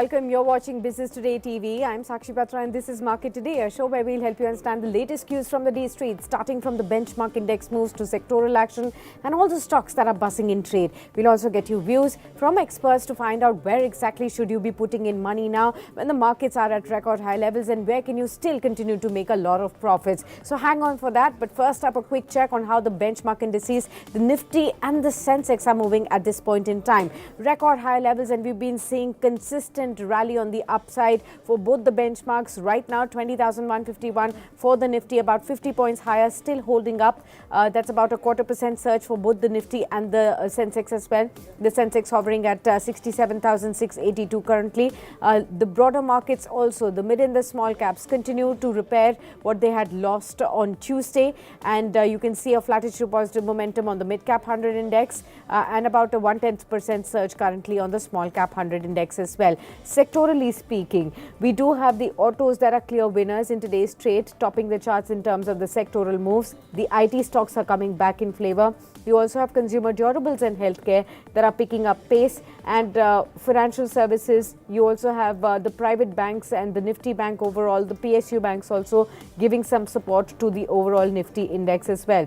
welcome. You're watching Business Today TV. I'm Sakshi, Batra, and this is Market Today, a show where we'll help you understand the latest cues from the day street, starting from the benchmark index moves to sectoral action and all the stocks that are buzzing in trade. We'll also get you views from experts to find out where exactly should you be putting in money now when the markets are at record high levels, and where can you still continue to make a lot of profits. So hang on for that. But first up, a quick check on how the benchmark indices, the Nifty and the Sensex, are moving at this point in time. Record high levels, and we've been seeing consistent rally on the upside for both the benchmarks. Right now, 20,151 for the Nifty, about 50 points higher, still holding up. That's about a 0.25% surge for both the Nifty and the Sensex as well. The Sensex hovering at 67,682 currently. The broader markets also, the mid and the small caps, continue to repair what they had lost on Tuesday, and you can see a flattish to positive momentum on the mid cap 100 index and about a 0.1% surge currently on the small cap 100 index as well. Sectorally speaking, we do have the autos that are clear winners in today's trade, topping the charts in terms of the sectoral moves. The IT stocks are coming back in flavor. You also have consumer durables and healthcare that are picking up pace, and financial services. You also have the private banks and the Nifty Bank overall, the PSU banks also giving some support to the overall Nifty index as well.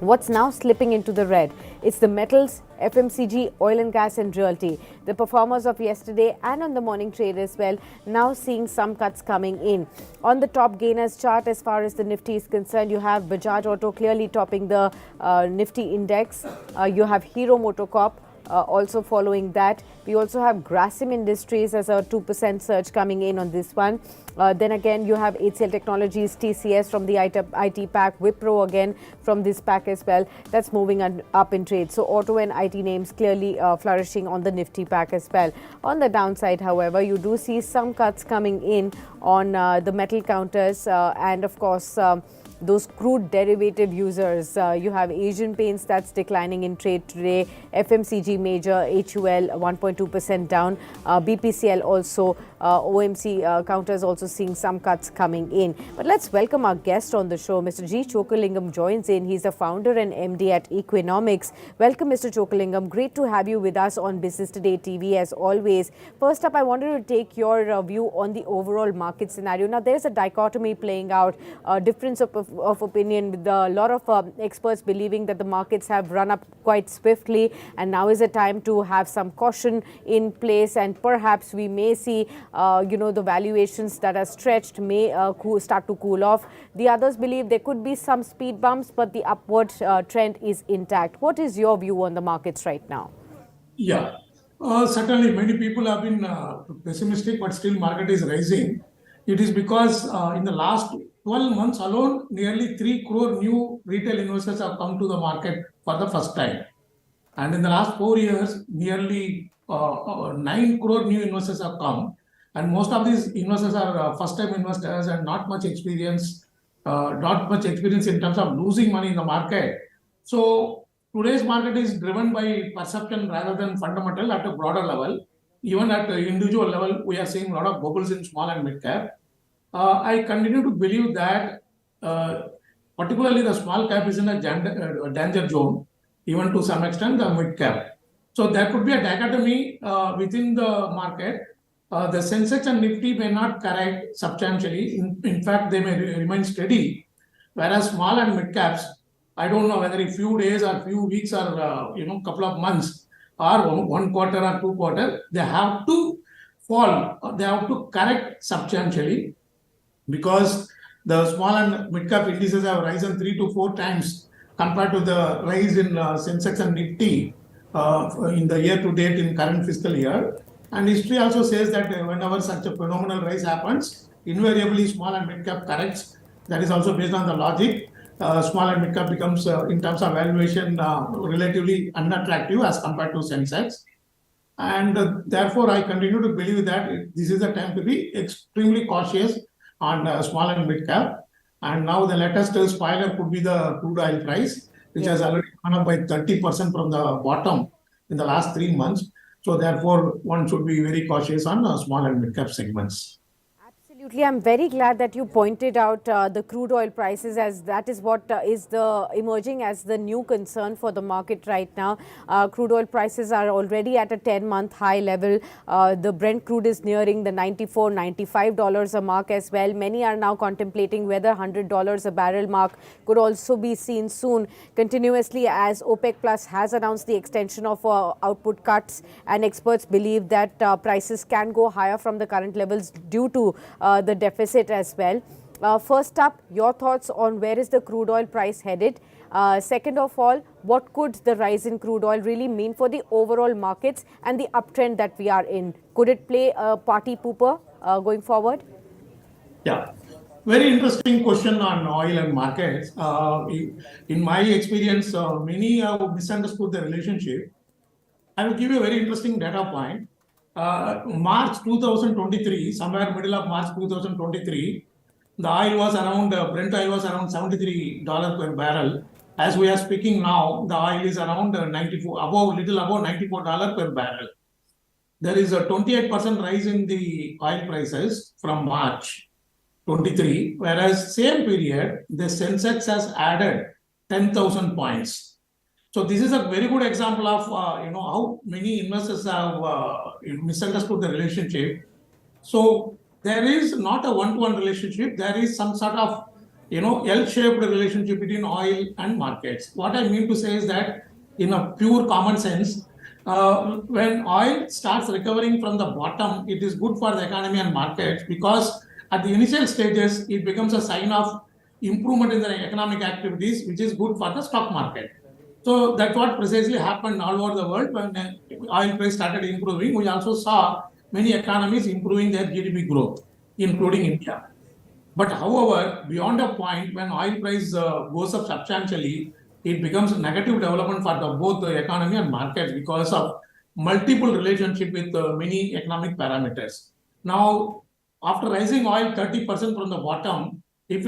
What's now slipping into the red? It's the metals, FMCG, oil and gas and realty. The performers of yesterday and on the morning trade as well, now seeing some cuts coming in. On the top gainers chart, as far as the Nifty is concerned, you have Bajaj Auto clearly topping the Nifty index. You have Hero MotoCorp also following that. We also have Grasim Industries as a 2% surge coming in on this one. Then again, you have HCL Technologies, TCS from the IT pack, Wipro again from this pack as well. That's moving up in trade. So auto and IT names clearly flourishing on the Nifty pack as well. On the downside, however, you do see some cuts coming in on the metal counters and of course those crude derivative users. You have Asian Paints that's declining in trade today. FMCG major, HUL 1.2% down. BPCL also, OMC counters also seeing some cuts coming in. But let's welcome our guest on the show. Mr. G. Chokkalingam joins in. He's the founder and MD at Equinomics. Welcome, Mr. Chokkalingam. Great to have you with us on Business Today TV as always. First up, I wanted to take your view on the overall market scenario. Now, there's a dichotomy playing out, difference of opinion, with a lot of experts believing that the markets have run up quite swiftly, and now is a time to have some caution in place, and perhaps we may see the valuations that are stretched may start to cool off. The others believe there could be some speed bumps, but the upward trend is intact. What is your view on the markets right now? Yeah, certainly many people have been pessimistic, but still market is rising. It is because in the last 12 months alone, nearly 3 crore new retail investors have come to the market for the first time. And in the last 4 years, nearly 9 crore new investors have come. And most of these investors are first-time investors and not much experience in terms of losing money in the market. So today's market is driven by perception rather than fundamental at a broader level. Even at the individual level, we are seeing a lot of bubbles in small and mid cap. I continue to believe that particularly the small cap is in a danger zone, even to some extent the mid cap. So there could be a dichotomy within the market. The Sensex and Nifty may not correct substantially. In fact, they may remain steady. Whereas small and mid caps, I don't know whether in few days or few weeks or couple of months or 1 quarter or 2 quarters, they have to fall. They have to correct substantially, because the small and mid cap indices have risen 3 to 4 times compared to the rise in Sensex and Nifty in the year to date in current fiscal year. And history also says that whenever such a phenomenal rise happens, invariably small and mid cap corrects. That is also based on the logic. Small and mid cap becomes, in terms of valuation, relatively unattractive as compared to Sensex. And therefore, I continue to believe that this is the time to be extremely cautious on small and mid cap. And now the latest spoiler could be the crude oil price, which has already gone up by 30% from the bottom in the last 3 months. So therefore, one should be very cautious on small and mid cap segments. Absolutely. I'm very glad that you pointed out the crude oil prices, as that is what is the emerging as the new concern for the market right now. Crude oil prices are already at a 10-month high level. The Brent crude is nearing the $94, $95 a mark as well. Many are now contemplating whether $100 a barrel mark could also be seen soon, continuously as OPEC Plus has announced the extension of output cuts, and experts believe that prices can go higher from the current levels due to the deficit as well. First up, your thoughts on where is the crude oil price headed? Second of all, what could the rise in crude oil really mean for the overall markets and the uptrend that we are in? Could it play a party pooper going forward? Yeah, very interesting question on oil and markets. In my experience, many have misunderstood the relationship. I will give you a very interesting data point. March 2023, somewhere middle of March 2023, the oil was around, Brent oil was around $73 per barrel. As we are speaking now, the oil is around 94, little above $94 per barrel. There is a 28% rise in the oil prices from March 23, whereas same period, the Sensex has added 10,000 points. So this is a very good example of how many investors have misunderstood the relationship. So there is not a one-to-one relationship. There is some sort of L-shaped relationship between oil and markets. What I mean to say is that in a pure common sense, when oil starts recovering from the bottom, it is good for the economy and markets, because at the initial stages, it becomes a sign of improvement in the economic activities, which is good for the stock market. So that's what precisely happened all over the world when oil price started improving. We also saw many economies improving their GDP growth, including India. But however, beyond a point, when oil price goes up substantially, it becomes a negative development for both the economy and markets because of multiple relationship with many economic parameters. Now, after rising oil 30% from the bottom, if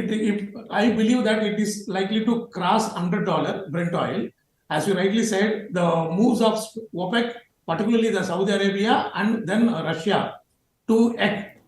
I believe that it is likely to cross $100 Brent oil. As you rightly said, the moves of OPEC, particularly the Saudi Arabia and then Russia, to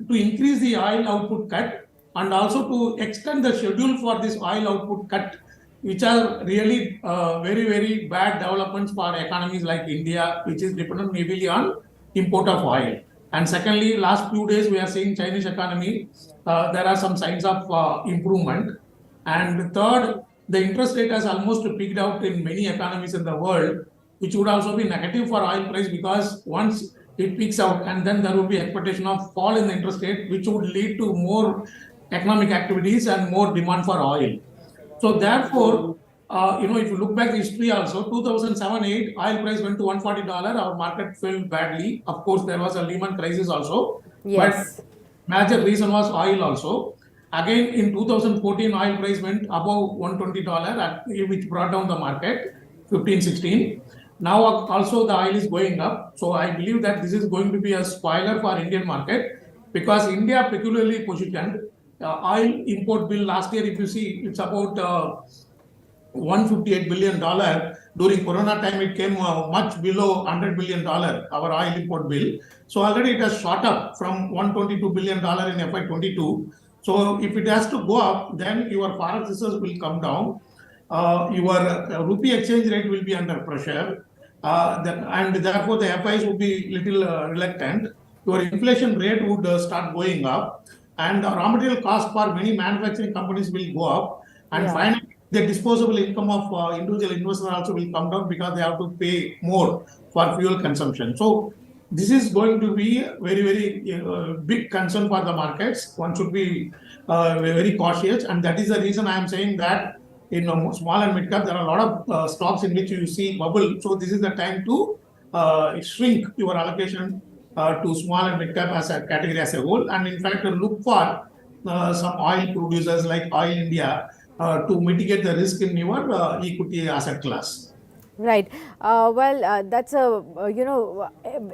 increase the oil output cut and also to extend the schedule for this oil output cut, which are really very, very bad developments for economies like India, which is dependent heavily on import of oil. And secondly, last few days we are seeing Chinese economy, there are some signs of improvement. And third, the interest rate has almost peaked out in many economies in the world, which would also be negative for oil price, because once it peaks out and then there will be expectation of fall in the interest rate, which would lead to more economic activities and more demand for oil. So therefore, if you look back history also, 2007-8, oil price went to $140, our market fell badly. Of course, there was a Lehman crisis also, Yes. but major reason was oil also. Again, in 2014, oil price went above $120, which brought down the market, 15-16. Now also the oil is going up. So I believe that this is going to be a spoiler for Indian market, because India peculiarly positioned. Oil import bill last year, if you see, it's about $158 billion. During Corona time, it came much below $100 billion, our oil import bill. So already it has shot up from $122 billion in FY22. So if it has to go up, then your forex reserves will come down. Your rupee exchange rate will be under pressure. And therefore the FIs would be little reluctant. Your inflation rate would start going up. And raw material cost for many manufacturing companies will go up. And finally, the disposable income of individual investors also will come down, because they have to pay more for fuel consumption. So this is going to be a very, very big concern for the markets. One should be very cautious. And that is the reason I am saying that in small and mid cap, there are a lot of stocks in which you see bubble. So this is the time to shrink your allocation to small and mid cap as a category as a whole, and in fact look for some oil producers like Oil India to mitigate the risk in your equity asset class. Right. That's a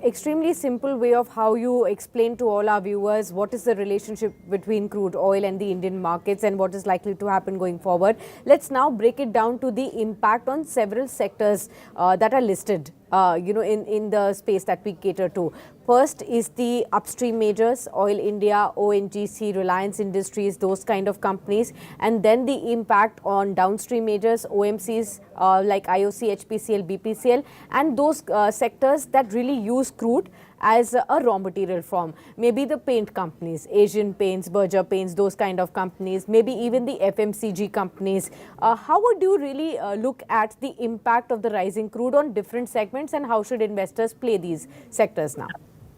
extremely simple way of how you explain to all our viewers what is the relationship between crude oil and the Indian markets and what is likely to happen going forward. Let's now break it down to the impact on several sectors that are listed in the space that we cater to. First is the upstream majors, Oil India, ONGC, Reliance Industries, those kind of companies, and then the impact on downstream majors, OMCs like IOC, HPCL, BPCL, and those sectors that really use crude as a raw material form. Maybe the paint companies, Asian Paints, Berger Paints, those kind of companies, maybe even the FMCG companies. How would you really look at the impact of the rising crude on different segments, and how should investors play these sectors now?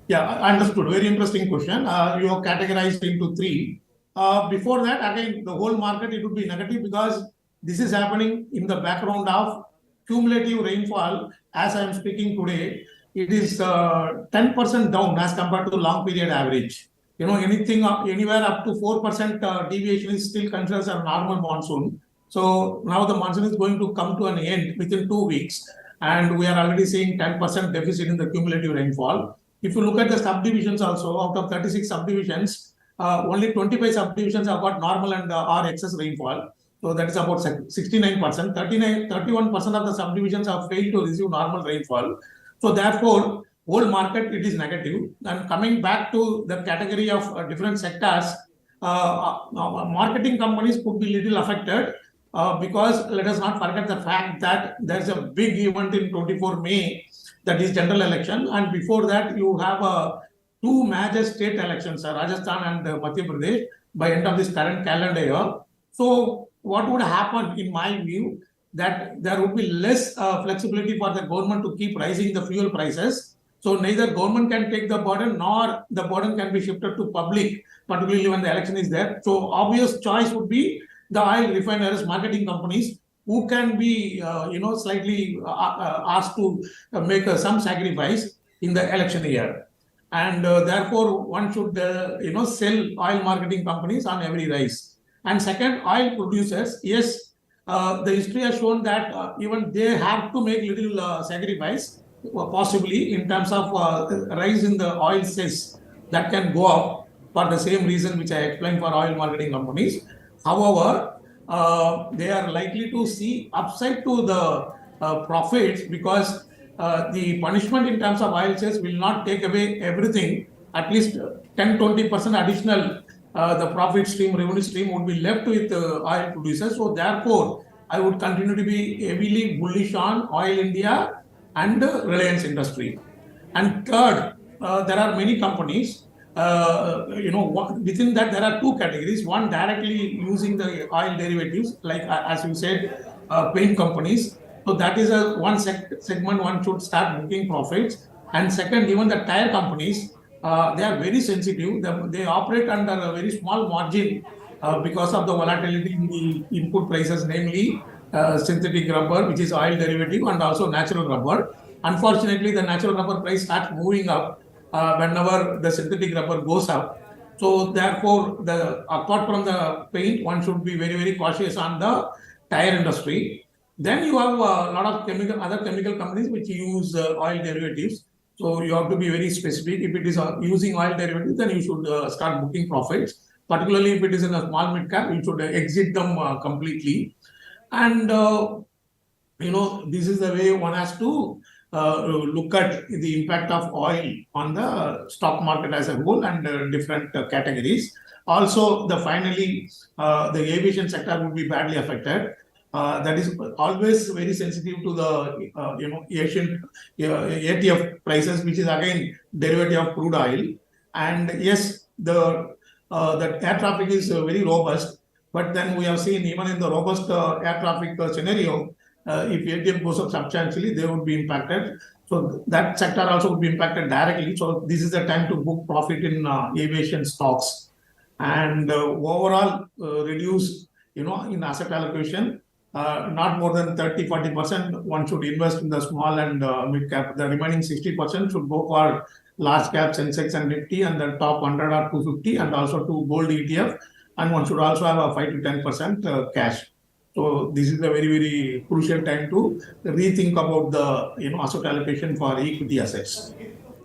Yeah, I understood. Very interesting question. You have categorized into three. Before that, again, the whole market, it would be negative because this is happening in the background of cumulative rainfall. As I am speaking today, it is 10% down as compared to long period average. Anything anywhere up to 4% deviation is still considered a normal monsoon. So now the monsoon is going to come to an end within 2 weeks, and we are already seeing 10% deficit in the cumulative rainfall. If you look at the subdivisions also, out of 36 subdivisions, only 25 subdivisions have got normal and or excess rainfall. So that is about 69%. 31% of the subdivisions have failed to receive normal rainfall. So therefore, whole market, it is negative. And coming back to the category of different sectors, marketing companies could be little affected because let us not forget the fact that there is a big event in 24 May, that is general election, and before that you have two major state elections, Rajasthan and Madhya Pradesh, by end of this current calendar year. So what would happen, in my view, that there would be less flexibility for the government to keep raising the fuel prices. So neither government can take the burden nor the burden can be shifted to public, particularly when the election is there. So obvious choice would be the oil refiners, marketing companies, who can be slightly asked to make some sacrifice in the election year. And therefore one should sell oil marketing companies on every rise. And second, oil producers, yes, the history has shown that even they have to make little sacrifice, possibly in terms of rise in the oil cess that can go up for the same reason which I explained for oil marketing companies. However, they are likely to see upside to the profits because the punishment in terms of oil sales will not take away everything. At least 10-20% additional the profit stream, revenue stream would be left with oil producers. So therefore, I would continue to be heavily bullish on Oil India and Reliance Industry. And third, there are many companies. Within that there are two categories. One, directly using the oil derivatives, like as you said, paint companies. So that is a one segment one should start booking profits. And second, even the tire companies, they are very sensitive. They operate under a very small margin because of the volatility in the input prices, namely synthetic rubber, which is oil derivative, and also natural rubber. Unfortunately, the natural rubber price starts moving up whenever the synthetic rubber goes up. So therefore, apart from the paint, one should be very, very cautious on the tire industry. Then you have a lot of other chemical companies which use oil derivatives. So you have to be very specific. If it is using oil derivatives, then you should start booking profits. Particularly if it is in a small mid cap, you should exit them completely. And this is the way one has to look at the impact of oil on the stock market as a whole and different categories. Also, finally, the aviation sector will be badly affected. That is always very sensitive to the Asian ATF prices, which is again derivative of crude oil. And yes, the air traffic is very robust, but then we have seen even in the robust air traffic scenario, if ATF goes up substantially, they would be impacted. So that sector also would be impacted directly. So this is the time to book profit in aviation stocks and overall reduce, in asset allocation. Not more than 30-40% one should invest in the small and mid cap. The remaining 60% should go for large cap Sensex and Nifty and the top 100 or 250 and also to gold ETF. And one should also have a 5-10% cash. So this is a very, very crucial time to rethink about the asset allocation for equity assets.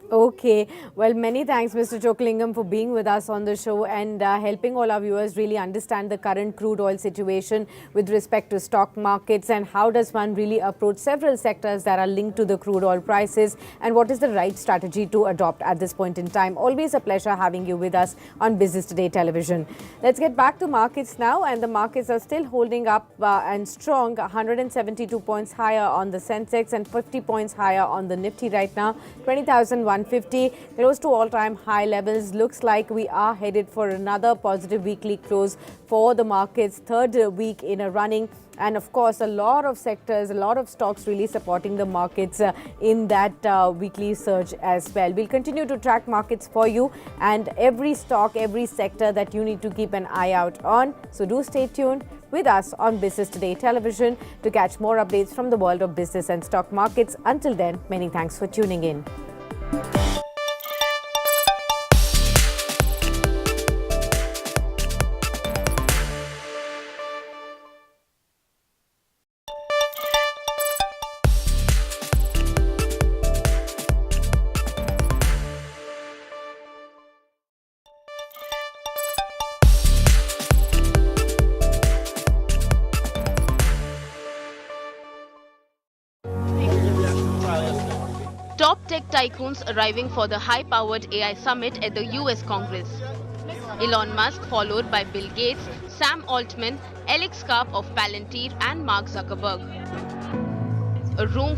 Okay, well, many thanks, Mr. Chokkalingam, for being with us on the show and helping all our viewers really understand the current crude oil situation with respect to stock markets and how does one really approach several sectors that are linked to the crude oil prices and what is the right strategy to adopt at this point in time. Always a pleasure having you with us on Business Today television. Let's get back to markets now, and the markets are still holding up and strong, 172 points higher on the Sensex and 50 points higher on the Nifty right now, 20,150, close to all-time high levels. Looks like we are headed for another positive weekly close for the markets, third week in a running. And of course, a lot of sectors, a lot of stocks really supporting the markets in that weekly surge as well. We'll continue to track markets for you and every stock, every sector that you need to keep an eye out on. So do stay tuned with us on Business Today television to catch more updates from the world of business and stock markets. Until then, many thanks for tuning in. Top tech tycoons arriving for the high-powered AI summit at the US Congress. Elon Musk followed by Bill Gates, Sam Altman, Alex Karp of Palantir and Mark Zuckerberg. A room